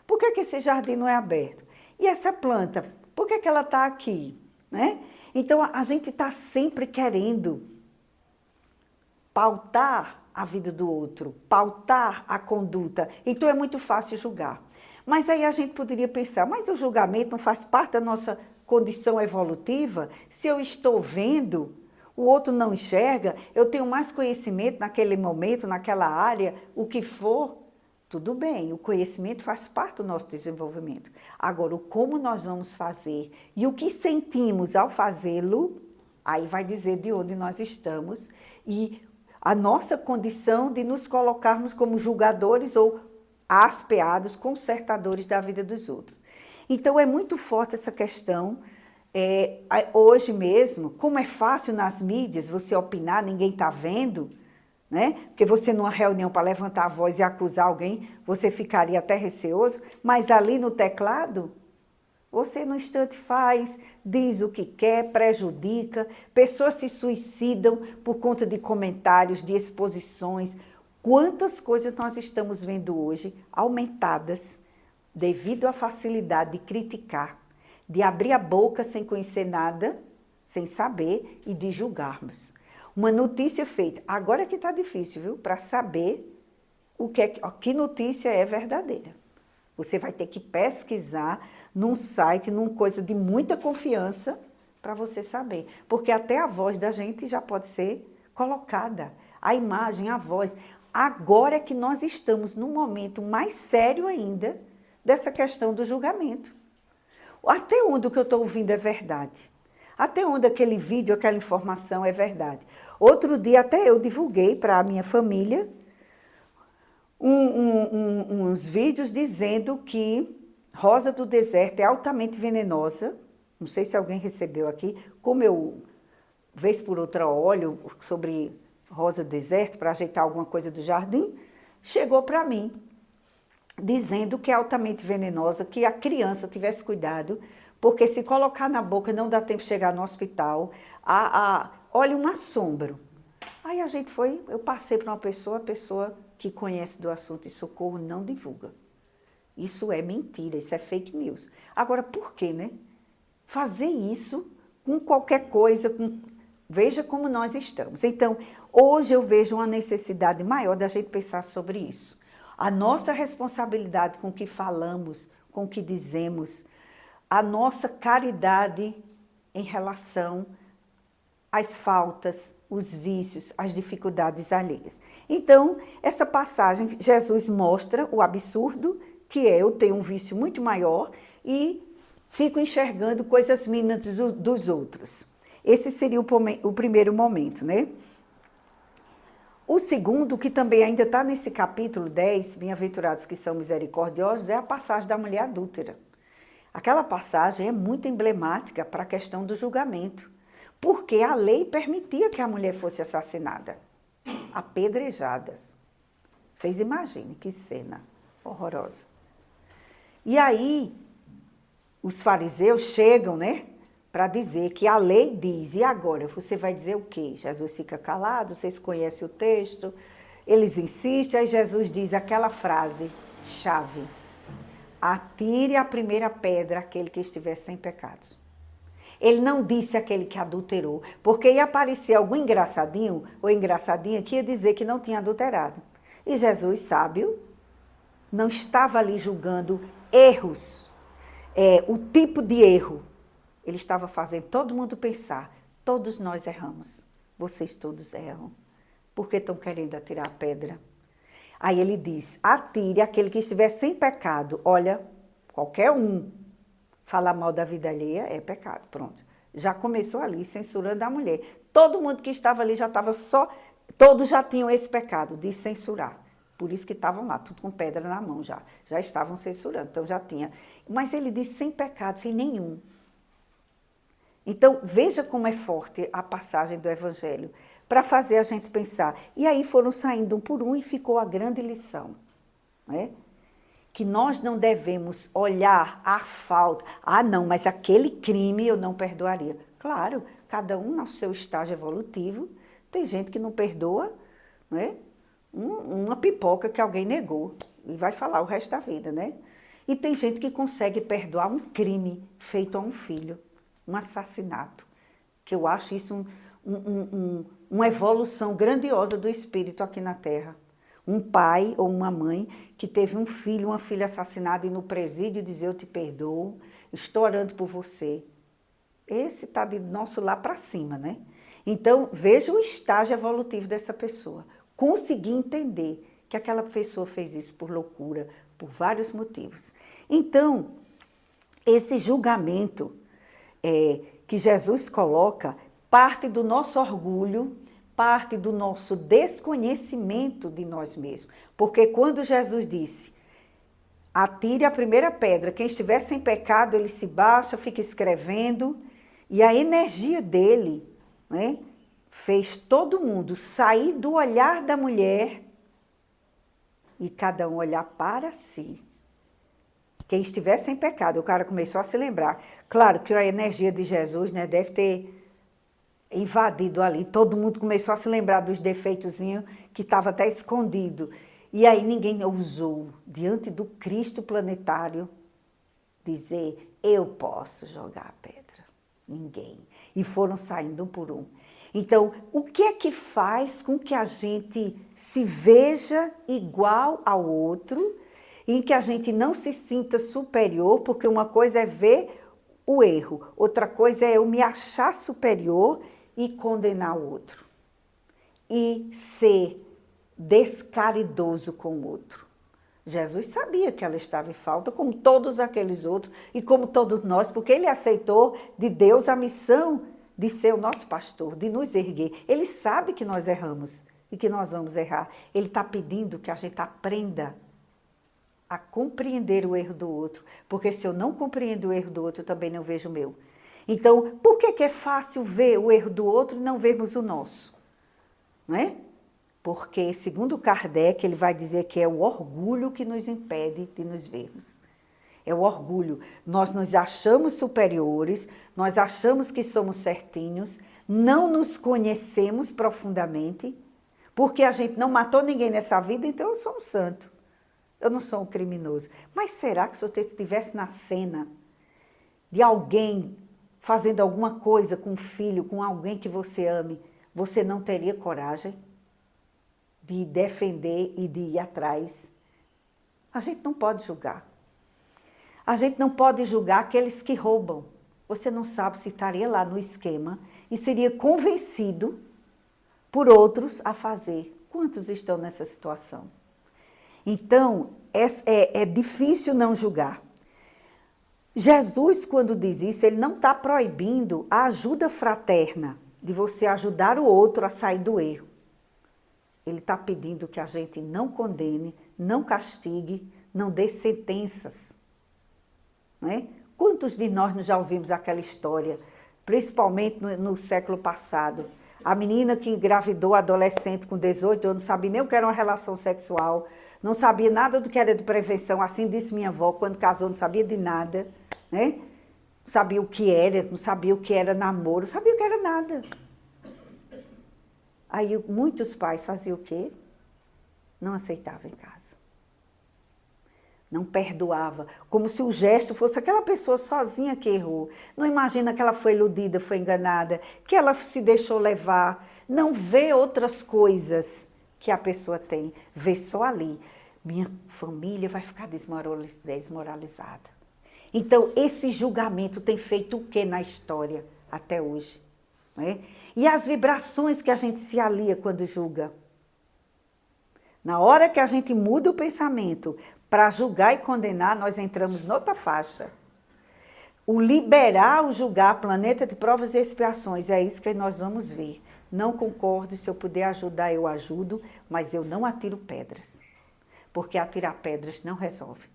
Por que esse jardim não é aberto? E essa planta, por que ela está aqui? Né? Então, a gente está sempre querendo pautar a vida do outro, pautar a conduta. Então, é muito fácil julgar. Mas aí a gente poderia pensar, mas o julgamento não faz parte da nossa condição evolutiva? Se eu estou vendo, o outro não enxerga, eu tenho mais conhecimento naquele momento, naquela área, o que for, tudo bem, o conhecimento faz parte do nosso desenvolvimento. Agora, o como nós vamos fazer e o que sentimos ao fazê-lo, aí vai dizer de onde nós estamos e a nossa condição de nos colocarmos como julgadores ou aspeados, consertadores da vida dos outros. Então, é muito forte essa questão. Hoje mesmo, como é fácil nas mídias você opinar, ninguém está vendo, né? Porque você numa reunião para levantar a voz e acusar alguém, você ficaria até receoso, mas ali no teclado, você no instante faz, diz o que quer, prejudica, pessoas se suicidam por conta de comentários, de exposições. Quantas coisas nós estamos vendo hoje aumentadas devido à facilidade de criticar, de abrir a boca sem conhecer nada, sem saber e de julgarmos. Uma notícia feita, agora que está difícil, viu? Para saber que notícia é verdadeira. Você vai ter que pesquisar num site, numa coisa de muita confiança, para você saber. Porque até a voz da gente já pode ser colocada. A imagem, a voz. Agora é que nós estamos num momento mais sério ainda dessa questão do julgamento. Até onde o que eu estou ouvindo é verdade? Até onde aquele vídeo, aquela informação é verdade? Outro dia até eu divulguei para a minha família uns vídeos dizendo que rosa do deserto é altamente venenosa. Não sei se alguém recebeu aqui. Como eu, vez por outra, olho sobre rosa do deserto para ajeitar alguma coisa do jardim, chegou para mim dizendo que é altamente venenosa, que a criança tivesse cuidado, porque se colocar na boca não dá tempo de chegar no hospital. Olha, um assombro. Aí a gente eu passei para uma pessoa, a pessoa que conhece do assunto e socorro não divulga. Isso é mentira, isso é fake news. Agora, por quê, né? Fazer isso com qualquer coisa, veja como nós estamos. Então, hoje eu vejo uma necessidade maior da gente pensar sobre isso. A nossa responsabilidade com o que falamos, com o que dizemos, a nossa caridade em relação às faltas, os vícios, as dificuldades alheias. Então, essa passagem, Jesus mostra o absurdo que é eu ter um vício muito maior e fico enxergando coisas mínimas dos outros. Esse seria o primeiro momento, né? O segundo, que também ainda está nesse capítulo 10, Bem-aventurados que são misericordiosos, é a passagem da mulher adúltera. Aquela passagem é muito emblemática para a questão do julgamento, porque a lei permitia que a mulher fosse assassinada, apedrejadas. Vocês imaginem que cena horrorosa. E aí, os fariseus chegam, né, para dizer que a lei diz, e agora, você vai dizer o quê? Jesus fica calado, vocês conhecem o texto, eles insistem, aí Jesus diz aquela frase chave: atire a primeira pedra aquele que estiver sem pecados. Ele não disse aquele que adulterou, porque ia aparecer algum engraçadinho ou engraçadinha que ia dizer que não tinha adulterado. E Jesus, sábio, não estava ali julgando erros, o tipo de erro. Ele estava fazendo todo mundo pensar, todos nós erramos, vocês todos erram. Por que estão querendo atirar a pedra? Aí ele diz, atire aquele que estiver sem pecado. Olha, qualquer um falar mal da vida alheia é pecado, pronto. Já começou ali, censurando a mulher. Todo mundo que estava ali já estava todos já tinham esse pecado de censurar. Por isso que estavam lá, tudo com pedra na mão já estavam censurando, então já tinha. Mas ele diz sem pecado, sem nenhum. Então, veja como é forte a passagem do Evangelho, para fazer a gente pensar. E aí foram saindo um por um e ficou a grande lição, né? Que nós não devemos olhar a falta. Ah, não, mas aquele crime eu não perdoaria. Claro, cada um no seu estágio evolutivo. Tem gente que não perdoa, né? Uma pipoca que alguém negou e vai falar o resto da vida, né? E tem gente que consegue perdoar um crime feito a um filho, um assassinato, que eu acho isso uma evolução grandiosa do espírito aqui na Terra. Um pai ou uma mãe que teve um filho, uma filha assassinada e no presídio dizer: eu te perdoo, estou orando por você. Esse está de nosso lá para cima, né? Então, veja o estágio evolutivo dessa pessoa. Conseguir entender que aquela pessoa fez isso por loucura, por vários motivos. Então, esse julgamento que Jesus coloca parte do nosso orgulho, parte do nosso desconhecimento de nós mesmos. Porque quando Jesus disse: atire a primeira pedra, quem estiver sem pecado, ele se baixa, fica escrevendo, e a energia dele, né, fez todo mundo sair do olhar da mulher e cada um olhar para si. Quem estiver sem pecado, o cara começou a se lembrar. Claro que a energia de Jesus, né, deve ter invadido ali. Todo mundo começou a se lembrar dos defeitozinhos que estava até escondido. E aí ninguém ousou, diante do Cristo planetário, dizer: eu posso jogar a pedra. Ninguém. E foram saindo um por um. Então, o que é que faz com que a gente se veja igual ao outro, em que a gente não se sinta superior, porque uma coisa é ver o erro, outra coisa é eu me achar superior e condenar o outro. E ser descaridoso com o outro. Jesus sabia que ela estava em falta, como todos aqueles outros, e como todos nós, porque ele aceitou de Deus a missão de ser o nosso pastor, de nos erguer. Ele sabe que nós erramos e que nós vamos errar. Ele está pedindo que a gente aprenda a compreender o erro do outro, porque se eu não compreendo o erro do outro, eu também não vejo o meu. Então, por que é fácil ver o erro do outro e não vermos o nosso? Não é? Porque, segundo Kardec, ele vai dizer que é o orgulho que nos impede de nos vermos. É o orgulho. Nós nos achamos superiores, nós achamos que somos certinhos, não nos conhecemos profundamente, porque a gente não matou ninguém nessa vida, então eu sou um santo. Eu não sou um criminoso. Mas será que se você estivesse na cena de alguém fazendo alguma coisa com um filho, com alguém que você ame, você não teria coragem de defender e de ir atrás? A gente não pode julgar. A gente não pode julgar aqueles que roubam. Você não sabe se estaria lá no esquema e seria convencido por outros a fazer. Quantos estão nessa situação? Então, é difícil não julgar. Jesus, quando diz isso, ele não está proibindo a ajuda fraterna, de você ajudar o outro a sair do erro. Ele está pedindo que a gente não condene, não castigue, não dê sentenças. Não é? Quantos de nós já ouvimos aquela história, principalmente no século passado? A menina que engravidou adolescente com 18 anos, não sabia nem o que era uma relação sexual, não sabia nada do que era de prevenção, assim disse minha avó, quando casou não sabia de nada, né? Não sabia o que era, não sabia o que era namoro, não sabia o que era nada. Aí muitos pais faziam o quê? Não aceitavam em casa. Não perdoava, como se o gesto fosse aquela pessoa sozinha que errou. Não imagina que ela foi iludida, foi enganada, que ela se deixou levar. Não vê outras coisas que a pessoa tem. Vê só ali. Minha família vai ficar desmoralizada. Então, esse julgamento tem feito o que na história até hoje? Não é? E as vibrações que a gente se alia quando julga? Na hora que a gente muda o pensamento para julgar e condenar, nós entramos noutra faixa. O liberar, o julgar, planeta de provas e expiações, é isso que nós vamos ver. Não concordo, se eu puder ajudar, eu ajudo, mas eu não atiro pedras. Porque atirar pedras não resolve.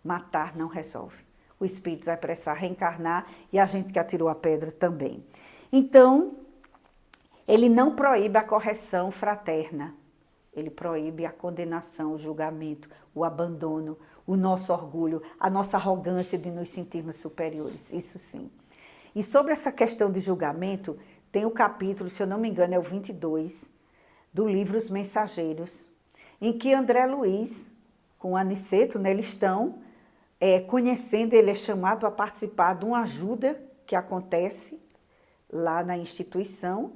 Matar não resolve. O espírito vai precisar reencarnar e a gente que atirou a pedra também. Então, ele não proíbe a correção fraterna. Ele proíbe a condenação, o julgamento, o abandono, o nosso orgulho, a nossa arrogância de nos sentirmos superiores, isso sim. E sobre essa questão de julgamento, tem o capítulo, se eu não me engano, é o 22, do livro Os Mensageiros, em que André Luiz, com Aniceto, né, eles estão conhecendo, ele é chamado a participar de uma ajuda que acontece lá na instituição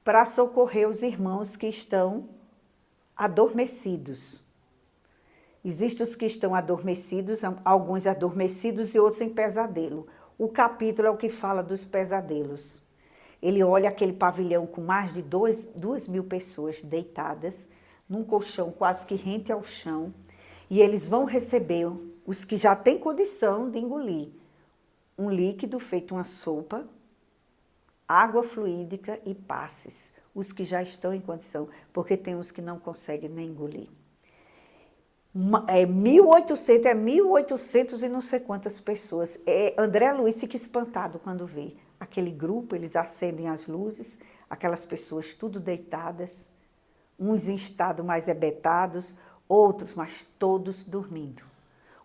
para socorrer os irmãos que estão adormecidos. Existem os que estão adormecidos, alguns adormecidos e outros em pesadelo. O capítulo é o que fala dos pesadelos. Ele olha aquele pavilhão com mais de 2.000 pessoas deitadas, num colchão quase que rente ao chão, e eles vão receber, os que já têm condição de engolir, um líquido feito uma sopa, água fluídica e passes, os que já estão em condição, porque tem os que não conseguem nem engolir. 1.800 e não sei quantas pessoas. André Luiz fica espantado quando vê aquele grupo, eles acendem as luzes, aquelas pessoas tudo deitadas, uns em estado mais hebetados, outros, mas todos dormindo.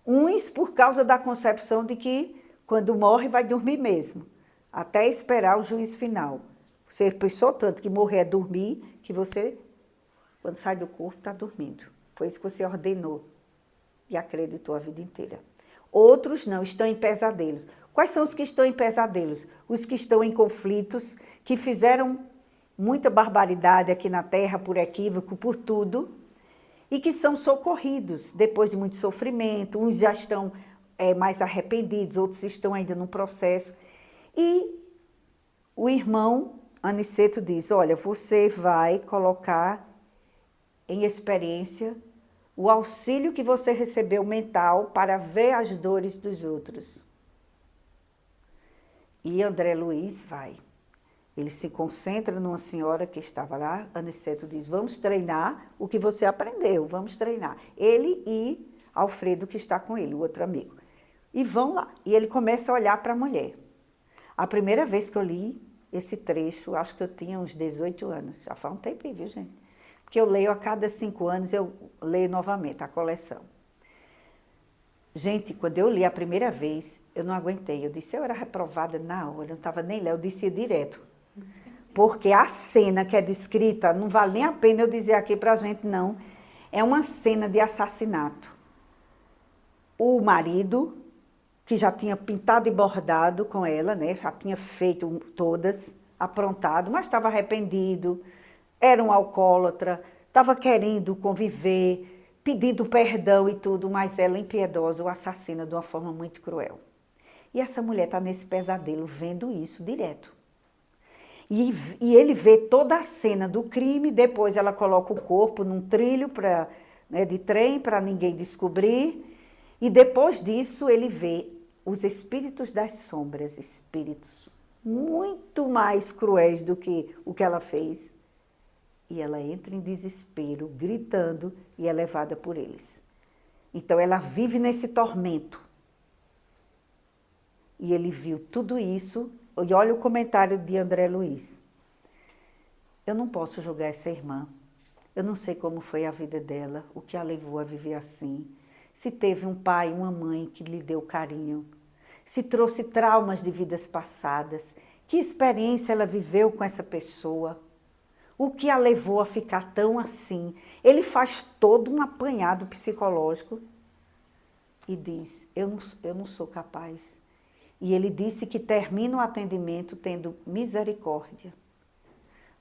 Uns por causa da concepção de que quando morre vai dormir mesmo, até esperar o juízo final. Você pensou tanto que morrer é dormir, que você, quando sai do corpo, está dormindo. Foi isso que você ordenou e acreditou a vida inteira. Outros não, estão em pesadelos. Quais são os que estão em pesadelos? Os que estão em conflitos, que fizeram muita barbaridade aqui na Terra, por equívoco, por tudo, e que são socorridos depois de muito sofrimento. Uns já estão mais arrependidos, outros estão ainda no processo. E o irmão Aniceto diz, olha, você vai colocar em experiência o auxílio que você recebeu mental para ver as dores dos outros. E André Luiz vai. Ele se concentra numa senhora que estava lá, Aniceto diz, vamos treinar o que você aprendeu, vamos treinar. Ele e Alfredo, que está com ele, o outro amigo. E vão lá. E ele começa a olhar para a mulher. A primeira vez que eu li esse trecho, acho que eu tinha uns 18 anos. Já faz um tempinho, viu, gente? Porque eu leio a cada 5 anos, eu leio novamente a coleção. Gente, quando eu li a primeira vez, eu não aguentei. Eu disse, eu era reprovada na hora, eu não estava nem lendo, eu disse direto. Porque a cena que é descrita, não vale nem a pena eu dizer aqui pra gente, não. É uma cena de assassinato. O marido, que já tinha pintado e bordado com ela, né? Já tinha feito todas, aprontado, mas estava arrependido, era um alcoólatra, estava querendo conviver, pedindo perdão e tudo, mas ela, impiedosa, o assassina de uma forma muito cruel. E essa mulher está nesse pesadelo, vendo isso direto. E ele vê toda a cena do crime, depois ela coloca o corpo num trilho de trem para ninguém descobrir, e depois disso ele vê os espíritos das sombras, espíritos muito mais cruéis do que o que ela fez. E ela entra em desespero, gritando, e é levada por eles. Então ela vive nesse tormento. E ele viu tudo isso, e olha o comentário de André Luiz. Eu não posso julgar essa irmã. Eu não sei como foi a vida dela, o que a levou a viver assim. Se teve um pai, uma mãe que lhe deu carinho. Se trouxe traumas de vidas passadas. Que experiência ela viveu com essa pessoa. O que a levou a ficar tão assim? Ele faz todo um apanhado psicológico e diz, eu não sou capaz. E ele disse que termina o atendimento tendo misericórdia.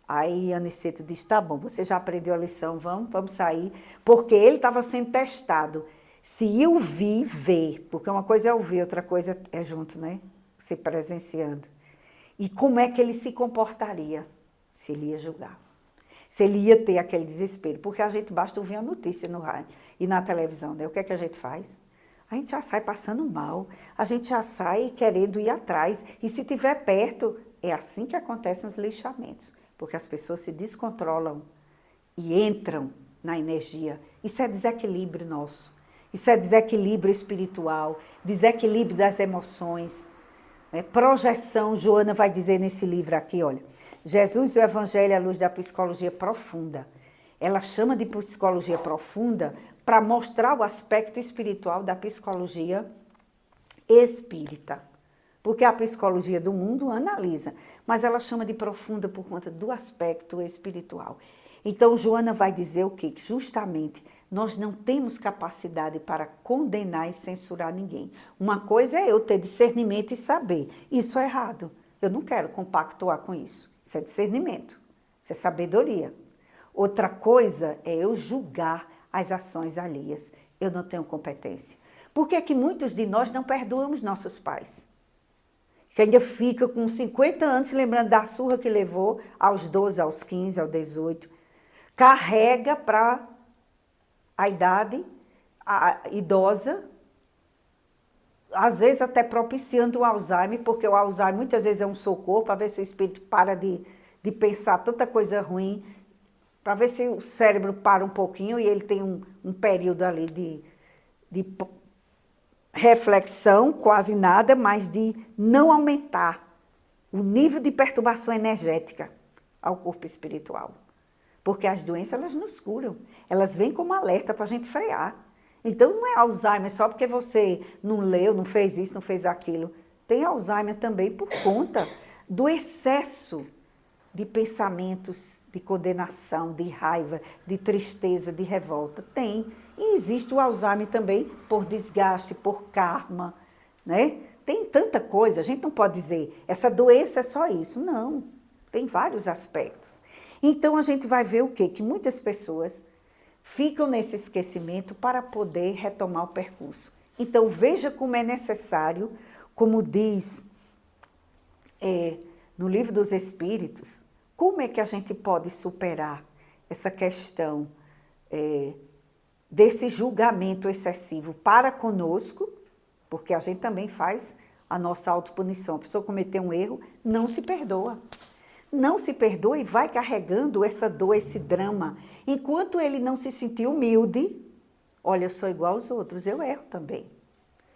Aí Aniceto diz, tá bom, você já aprendeu a lição, vamos sair. Porque ele estava sendo testado. Se eu vi, ver. Porque uma coisa é ouvir, outra coisa é junto, né? Se presenciando. E como é que ele se comportaria se ele ia julgar? Se ele ia ter aquele desespero, porque a gente basta ouvir a notícia no rádio e na televisão, né? O que é que a gente faz? A gente já sai passando mal, a gente já sai querendo ir atrás, e se estiver perto, é assim que acontece nos lixamentos, porque as pessoas se descontrolam e entram na energia. Isso é desequilíbrio nosso, isso é desequilíbrio espiritual, desequilíbrio das emoções, né? Projeção, Joana vai dizer nesse livro aqui, olha, Jesus e o Evangelho à luz da psicologia profunda. Ela chama de psicologia profunda para mostrar o aspecto espiritual da psicologia espírita. Porque a psicologia do mundo analisa, mas ela chama de profunda por conta do aspecto espiritual. Então, Joana vai dizer o quê? Que justamente Nós não temos capacidade para condenar e censurar ninguém. Uma coisa é eu ter discernimento e saber. Isso é errado. Eu não quero compactuar com isso. Isso é discernimento. Isso é sabedoria. Outra coisa é eu julgar as ações alheias. Eu não tenho competência. Por que é que muitos de nós não perdoam os nossos pais? Que ainda fica com 50 anos se lembrando da surra que levou aos 12, aos 15, aos 18. Carrega para a idade idosa, às vezes até propiciando o Alzheimer, porque o Alzheimer muitas vezes é um socorro para ver se o espírito para de pensar tanta coisa ruim, para ver se o cérebro para um pouquinho e ele tem um período ali de reflexão, quase nada, mas de não aumentar o nível de perturbação energética ao corpo espiritual. Porque as doenças, elas nos curam. Elas vêm como alerta para a gente frear. Então, não é Alzheimer só porque você não leu, não fez isso, não fez aquilo. Tem Alzheimer também por conta do excesso de pensamentos de condenação, de raiva, de tristeza, de revolta. Tem. E existe o Alzheimer também por desgaste, por karma, né? Tem tanta coisa, a gente não pode dizer, essa doença é só isso. Não, tem vários aspectos. Então, a gente vai ver o quê? Que muitas pessoas ficam nesse esquecimento para poder retomar o percurso. Então, veja como é necessário, como diz no Livro dos Espíritos, como é que a gente pode superar essa questão desse julgamento excessivo para conosco, porque a gente também faz a nossa autopunição. A pessoa cometeu um erro, não se perdoa. Não se perdoa e vai carregando essa dor, esse drama. Enquanto ele não se sentir humilde, olha, eu sou igual aos outros, eu erro também.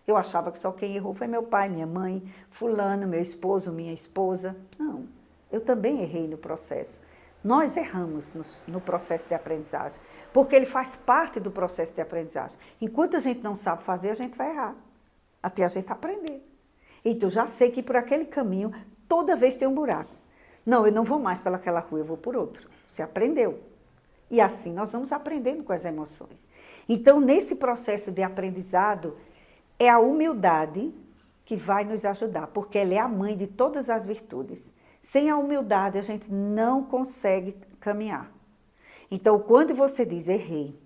Eu achava que só quem errou foi meu pai, minha mãe, fulano, meu esposo, minha esposa. Não, eu também errei no processo. Nós erramos no processo de aprendizagem, porque ele faz parte do processo de aprendizagem. Enquanto a gente não sabe fazer, a gente vai errar, até a gente aprender. Então, já sei que por aquele caminho, toda vez tem um buraco. Não, eu não vou mais pelaquela rua, eu vou por outro. Você aprendeu. E assim nós vamos aprendendo com as emoções. Então, nesse processo de aprendizado, é a humildade que vai nos ajudar, porque ela é a mãe de todas as virtudes. Sem a humildade, a gente não consegue caminhar. Então, quando você diz, errei,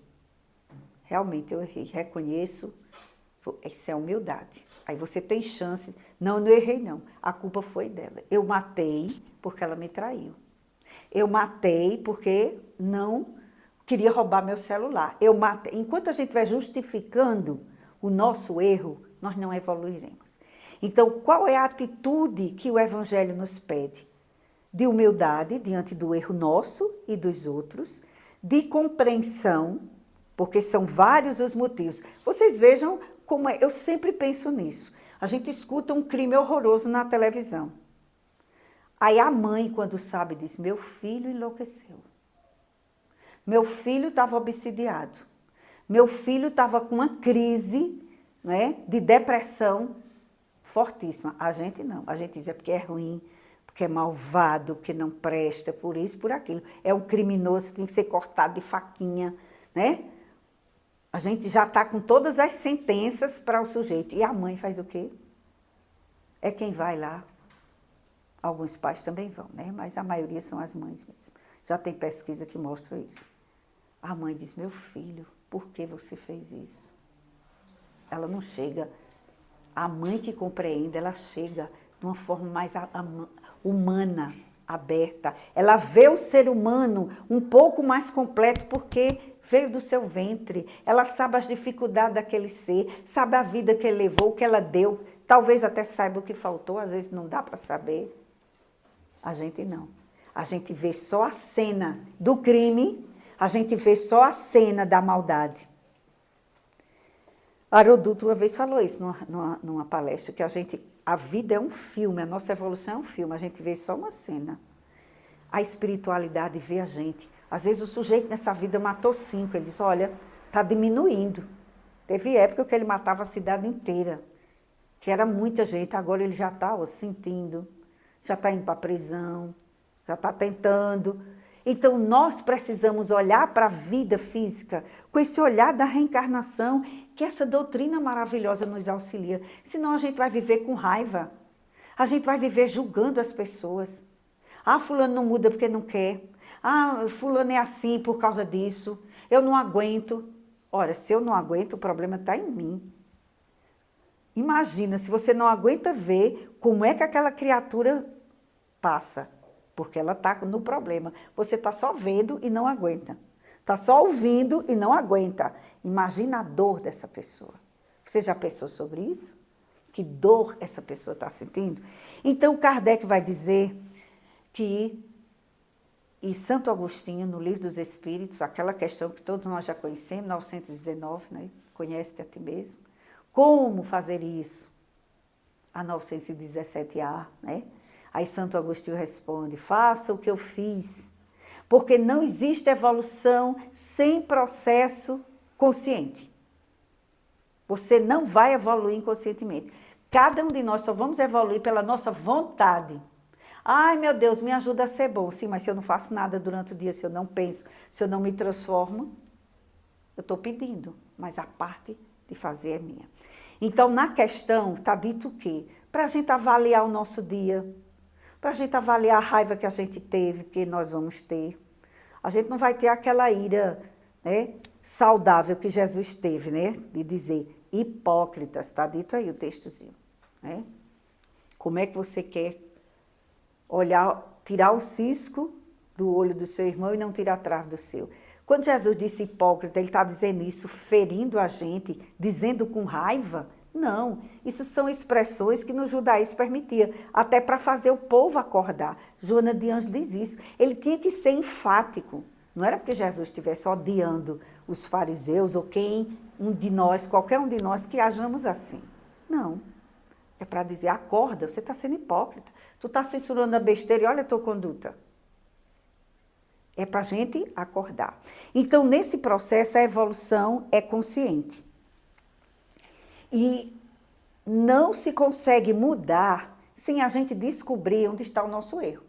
realmente eu errei, reconheço, isso é humildade. Aí você tem chance, não errei não, a culpa foi dela. Eu matei porque ela me traiu. Eu matei porque não queria roubar meu celular. Eu matei. Enquanto a gente vai justificando o nosso erro, nós não evoluiremos. Então, qual é a atitude que o Evangelho nos pede? De humildade diante do erro nosso e dos outros, de compreensão, porque são vários os motivos. Vocês vejam como é, eu sempre penso nisso. A gente escuta um crime horroroso na televisão. Aí a mãe, quando sabe, diz, meu filho enlouqueceu. Meu filho estava obsidiado. Meu filho estava com uma crise, né, de depressão fortíssima. A gente não. A gente diz, é porque é ruim, porque é malvado, porque não presta, por isso, por aquilo. É um criminoso, tem que ser cortado de faquinha, né? A gente já está com todas as sentenças para o sujeito. E a mãe faz o quê? É quem vai lá. Alguns pais também vão, né? Mas a maioria são as mães mesmo. Já tem pesquisa que mostra isso. A mãe diz, meu filho, por que você fez isso? Ela não chega. A mãe que compreende, ela chega de uma forma mais humana, aberta. Ela vê o ser humano um pouco mais completo porque veio do seu ventre. Ela sabe as dificuldades daquele ser, sabe a vida que ele levou, o que ela deu. Talvez até saiba o que faltou, às vezes não dá para saber. A gente não. A gente vê só a cena do crime, a gente vê só a cena da maldade. Haroldo uma vez falou isso numa palestra, que a vida é um filme, a nossa evolução é um filme, a gente vê só uma cena. A espiritualidade vê a gente. Às vezes o sujeito nessa vida matou 5, ele diz, olha, está diminuindo. Teve época que ele matava a cidade inteira, que era muita gente, agora ele já está sentindo, já está indo para a prisão, já está tentando. Então, nós precisamos olhar para a vida física com esse olhar da reencarnação, que essa doutrina maravilhosa nos auxilia. Senão a gente vai viver com raiva. A gente vai viver julgando as pessoas. Ah, fulano não muda porque não quer. Ah, fulano é assim por causa disso. Eu não aguento. Ora, se eu não aguento, o problema está em mim. Imagina, se você não aguenta ver como é que aquela criatura passa. Porque ela está no problema. Você está só vendo e não aguenta. Está só ouvindo e não aguenta. Imagina a dor dessa pessoa. Você já pensou sobre isso? Que dor essa pessoa está sentindo? Então, Kardec vai dizer que, e Santo Agostinho, no Livro dos Espíritos, aquela questão que todos nós já conhecemos, 919, né? Conhece-te a ti mesmo. Como fazer isso? A 917A, né? Aí Santo Agostinho responde, faça o que eu fiz, porque não existe evolução sem processo consciente. Você não vai evoluir inconscientemente. Cada um de nós só vamos evoluir pela nossa vontade. Ai, meu Deus, me ajuda a ser bom. Sim, mas se eu não faço nada durante o dia, se eu não penso, se eu não me transformo, eu estou pedindo, mas a parte de fazer é minha. Então, na questão, está dito o quê? Para a gente avaliar o nosso dia, para a gente avaliar a raiva que a gente teve, que nós vamos ter. A gente não vai ter aquela ira, né, saudável que Jesus teve, né? De dizer, hipócritas, está dito aí o textozinho. Né? Como é que você quer olhar, tirar o cisco do olho do seu irmão e não tirar a trave do seu? Quando Jesus disse hipócrita, ele está dizendo isso, ferindo a gente, dizendo com raiva? Não, isso são expressões que no judaísmo permitia, até para fazer o povo acordar. Joana de Anjos diz isso. Ele tinha que ser enfático. Não era porque Jesus estivesse odiando os fariseus ou qualquer um de nós que hajamos assim. Não. É para dizer, acorda, você está sendo hipócrita. Tu está censurando a besteira e olha a tua conduta. É para a gente acordar. Então, nesse processo, a evolução é consciente. E não se consegue mudar sem a gente descobrir onde está o nosso erro.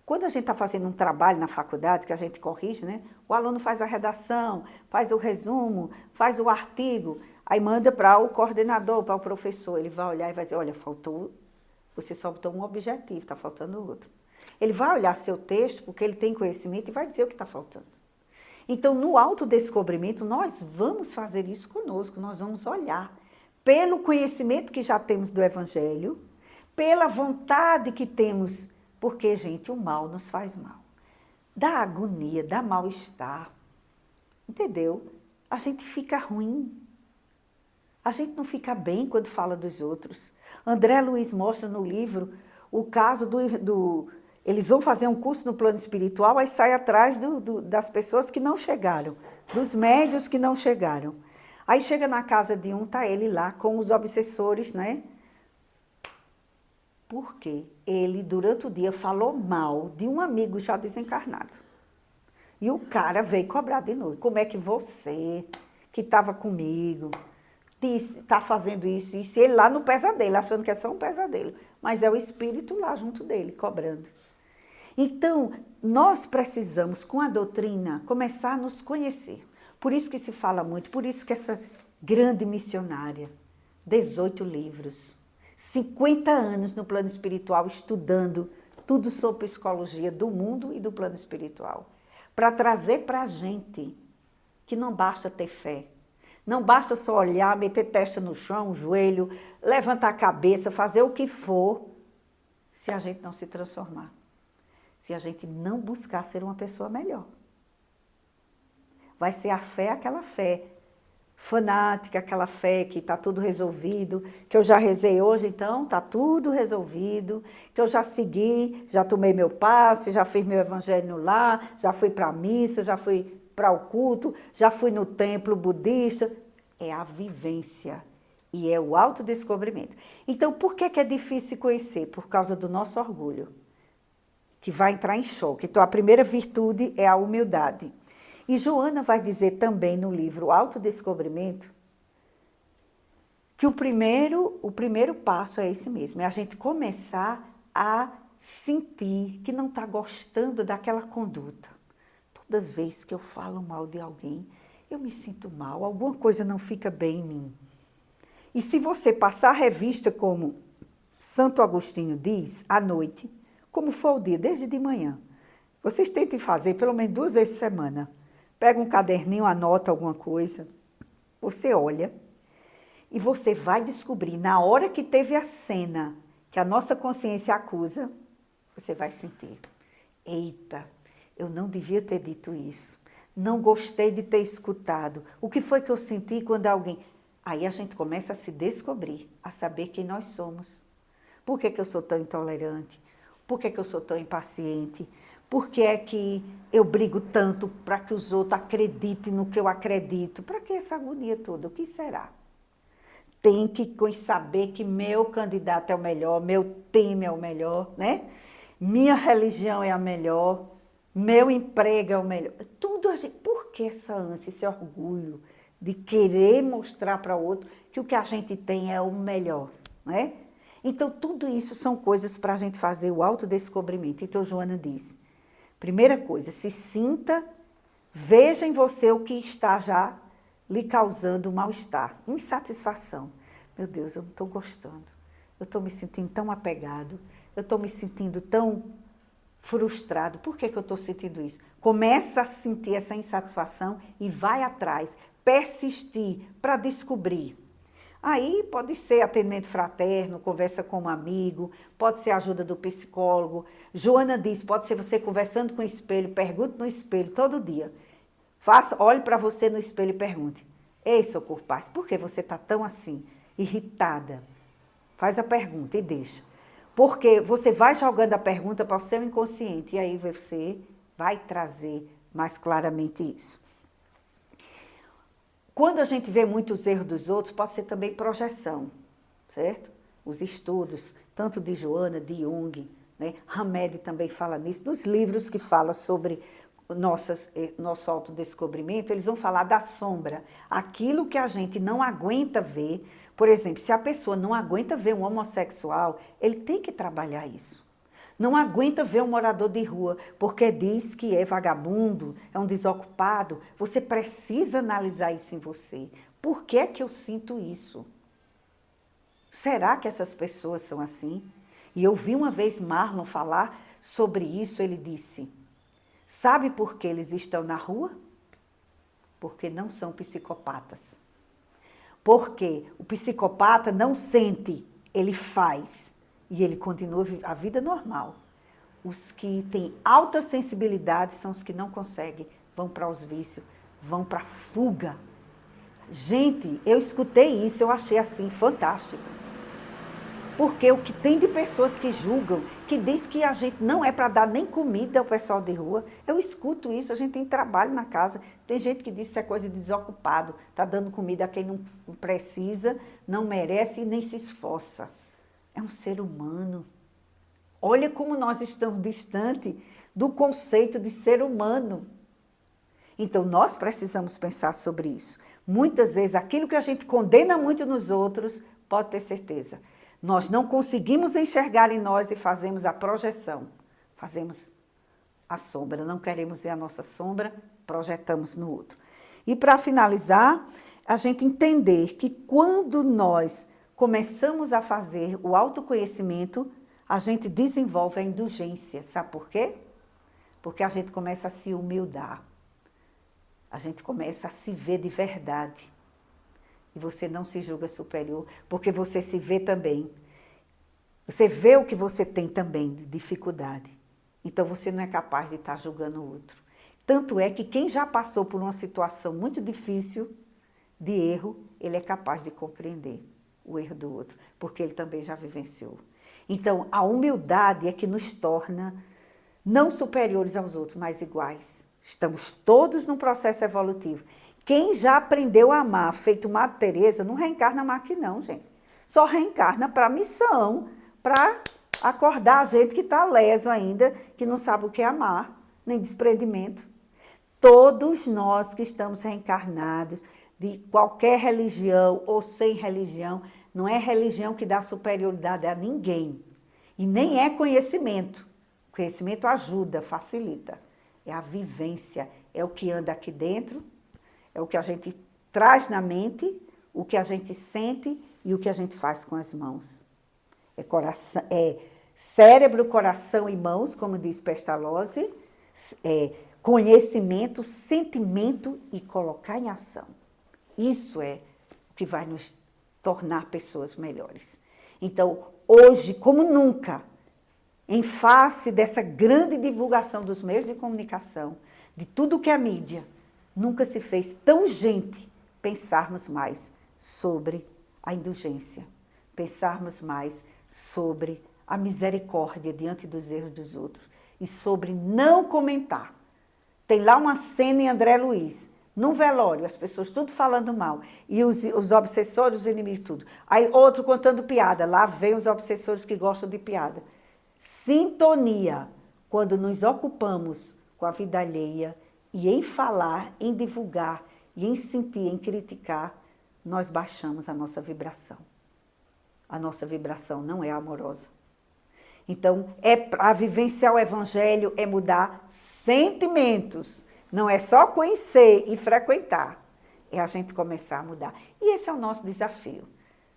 Quando a gente está fazendo um trabalho na faculdade, que a gente corrige, né? O aluno faz a redação, faz o resumo, faz o artigo, aí manda para o coordenador, para o professor. Ele vai olhar e vai dizer, olha, faltou, você só botou um objetivo, está faltando outro. Ele vai olhar seu texto, porque ele tem conhecimento, e vai dizer o que está faltando. Então, no autodescobrimento, nós vamos fazer isso conosco, nós vamos olhar pelo conhecimento que já temos do Evangelho, pela vontade que temos, porque, gente, o mal nos faz mal. Dá agonia, dá mal-estar, entendeu? A gente fica ruim, a gente não fica bem quando fala dos outros. André Luiz mostra no livro o caso eles vão fazer um curso no plano espiritual, aí sai atrás das pessoas que não chegaram, dos médios que não chegaram. Aí chega na casa de um, tá ele lá com os obsessores, né? Porque ele, durante o dia, falou mal de um amigo já desencarnado. E o cara veio cobrar de novo. Como é que você, que estava comigo, está fazendo isso, isso? E ele lá no pesadelo, achando que é só um pesadelo. Mas é o espírito lá junto dele, cobrando. Então, nós precisamos, com a doutrina, começar a nos conhecer. Por isso que se fala muito, por isso que essa grande missionária, 18 livros, 50 anos no plano espiritual, estudando tudo sobre psicologia do mundo e do plano espiritual, para trazer para a gente que não basta ter fé, não basta só olhar, meter testa no chão, joelho, levantar a cabeça, fazer o que for, se a gente não se transformar. Se a gente não buscar ser uma pessoa melhor. Vai ser a fé, aquela fé fanática, aquela fé que está tudo resolvido, que eu já rezei hoje, então está tudo resolvido, que eu já segui, já tomei meu passe, já fiz meu evangelho lá, já fui para a missa, já fui para o culto, já fui no templo budista. É a vivência e é o autodescobrimento. Então, por que é difícil conhecer? Por causa do nosso orgulho, que vai entrar em choque. Então, a primeira virtude é a humildade. E Joana vai dizer também no livro Autodescobrimento que o primeiro passo é esse mesmo, é a gente começar a sentir que não está gostando daquela conduta. Toda vez que eu falo mal de alguém, eu me sinto mal, alguma coisa não fica bem em mim. E se você passar a revista, como Santo Agostinho diz, à noite, como for o dia, desde de manhã, vocês tentem fazer pelo menos 2 vezes por semana. Pega um caderninho, anota alguma coisa, você olha e você vai descobrir, na hora que teve a cena que a nossa consciência acusa, você vai sentir, eita, eu não devia ter dito isso, não gostei de ter escutado, o que foi que eu senti quando alguém... Aí a gente começa a se descobrir, a saber quem nós somos. Por que eu sou tão intolerante? Por que eu sou tão impaciente? Por que é que eu brigo tanto para que os outros acreditem no que eu acredito? Para que essa agonia toda? O que será? Tem que saber que meu candidato é o melhor, meu time é o melhor, né? Minha religião é a melhor, meu emprego é o melhor. Tudo a gente... Por que essa ânsia, esse orgulho de querer mostrar para o outro que o que a gente tem é o melhor, né? Então, tudo isso são coisas para a gente fazer o autodescobrimento. Então, Joana diz, primeira coisa, se sinta, veja em você o que está já lhe causando mal-estar, insatisfação. Meu Deus, eu não estou gostando, eu estou me sentindo tão apegado, eu estou me sentindo tão frustrado. Por que eu estou sentindo isso? Começa a sentir essa insatisfação e vai atrás, persistir para descobrir. Aí pode ser atendimento fraterno, conversa com um amigo, pode ser ajuda do psicólogo. Joana diz, pode ser você conversando com o espelho, pergunte no espelho todo dia. Olhe para você no espelho e pergunte, ei, Socorro Paz, por que você está tão assim, irritada? Faz a pergunta e deixa. Porque você vai jogando a pergunta para o seu inconsciente e aí você vai trazer mais claramente isso. Quando a gente vê muitos erros dos outros, pode ser também projeção, certo? Os estudos, tanto de Joana, de Jung, né? Hamed também fala nisso, nos livros que falam sobre nosso autodescobrimento, eles vão falar da sombra, aquilo que a gente não aguenta ver. Por exemplo, se a pessoa não aguenta ver um homossexual, ele tem que trabalhar isso. Não aguenta ver um morador de rua, porque diz que é vagabundo, é um desocupado. Você precisa analisar isso em você. Por que é que eu sinto isso? Será que essas pessoas são assim? E eu vi uma vez Marlon falar sobre isso, ele disse, sabe por que eles estão na rua? Porque não são psicopatas. Porque o psicopata não sente, ele faz. E ele continua a vida normal. Os que têm alta sensibilidade são os que não conseguem, vão para os vícios, vão para a fuga. Gente, eu escutei isso, eu achei assim fantástico. Porque o que tem de pessoas que julgam, que diz que a gente não é para dar nem comida ao pessoal de rua, eu escuto isso, a gente tem trabalho na casa, tem gente que diz que isso é coisa de desocupado, está dando comida a quem não precisa, não merece e nem se esforça. É um ser humano. Olha como nós estamos distante do conceito de ser humano. Então, nós precisamos pensar sobre isso. Muitas vezes, aquilo que a gente condena muito nos outros, pode ter certeza. Nós não conseguimos enxergar em nós e fazemos a projeção. Fazemos a sombra. Não queremos ver a nossa sombra, projetamos no outro. E para finalizar, a gente entender que quando nós começamos a fazer o autoconhecimento, a gente desenvolve a indulgência. Sabe por quê? Porque a gente começa a se humildar. A gente começa a se ver de verdade. E você não se julga superior, porque você se vê também. Você vê o que você tem também de dificuldade. Então você não é capaz de estar julgando o outro. Tanto é que quem já passou por uma situação muito difícil de erro, ele é capaz de compreender o erro do outro, porque ele também já vivenciou. Então, a humildade é que nos torna não superiores aos outros, mas iguais. Estamos todos num processo evolutivo. Quem já aprendeu a amar, feito Madre Teresa, não reencarna mais que não, gente. Só reencarna para a missão, para acordar a gente que está leso ainda, que não sabe o que é amar, nem desprendimento. Todos nós que estamos reencarnados, de qualquer religião ou sem religião, não é religião que dá superioridade a ninguém. E nem é conhecimento. Conhecimento ajuda, facilita. É a vivência, é o que anda aqui dentro, é o que a gente traz na mente, o que a gente sente e o que a gente faz com as mãos. É cérebro, coração e mãos, como diz Pestalozzi, conhecimento, sentimento e colocar em ação. Isso é o que vai nos tornar pessoas melhores. Então, hoje, como nunca, em face dessa grande divulgação dos meios de comunicação, de tudo que é mídia, nunca se fez tão urgente pensarmos mais sobre a indulgência, pensarmos mais sobre a misericórdia diante dos erros dos outros e sobre não comentar. Tem lá uma cena em André Luiz, num velório, as pessoas tudo falando mal, e os obsessores, os inimigos, tudo. Aí outro contando piada, lá vem os obsessores que gostam de piada. Sintonia, quando nos ocupamos com a vida alheia e em falar, em divulgar, e em sentir, em criticar, nós baixamos a nossa vibração. A nossa vibração não é amorosa. Então, para vivenciar o Evangelho é mudar sentimentos. Não é só conhecer e frequentar. É a gente começar a mudar. E esse é o nosso desafio.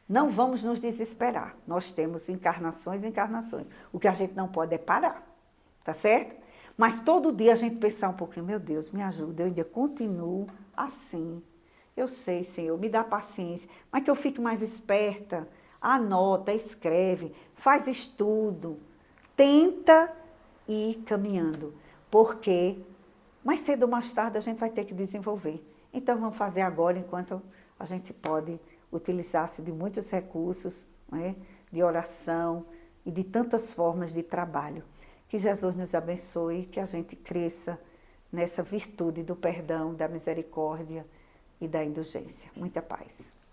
Não vamos nos desesperar. Nós temos encarnações e encarnações. O que a gente não pode é parar. Tá certo? Mas todo dia a gente pensar um pouquinho, meu Deus, me ajuda, eu ainda continuo assim. Eu sei, Senhor, me dá paciência, mas que eu fique mais esperta. Anota, escreve, faz estudo, tenta ir caminhando, porque mais cedo ou mais tarde a gente vai ter que desenvolver. Então vamos fazer agora, enquanto a gente pode utilizar-se de muitos recursos, né, de oração e de tantas formas de trabalho. Que Jesus nos abençoe, que a gente cresça nessa virtude do perdão, da misericórdia e da indulgência. Muita paz.